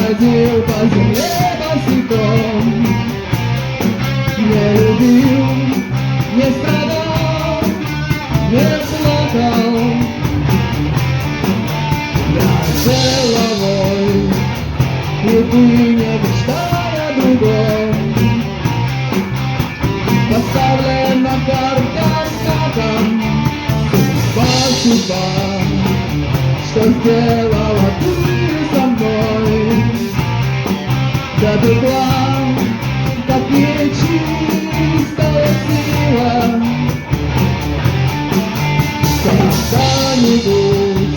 ходил по земле босиком, не любил, не страдал, не плакал. Я головой, и ты не мечтай о другом. Поставлена карта знаком, судьба, что сделала ты со мной. Допекла, как нечистая сила. Когда-нибудь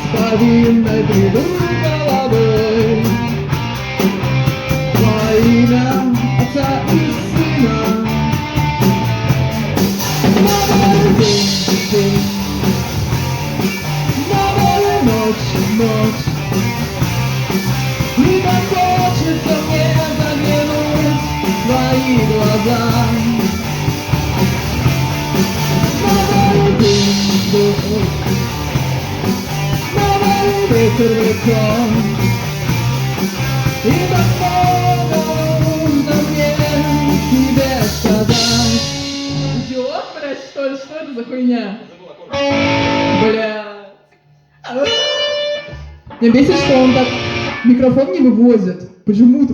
с повинной приду головой во имя Отца и Сына. Новый день, новая ночь, и так хочется мне заглянуть в твои глаза. Новый день, новый ветер в лицо, и так нужно мне тебе сказать. Идиот, блядь, что ли? Что это за хуйня? Бля. Меня бесит, что он так микрофон не вывозит. Почему-то.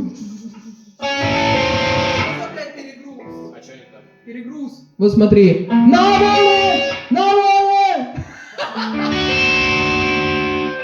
Перегруз. А что не так? Перегруз. Вот смотри. Новый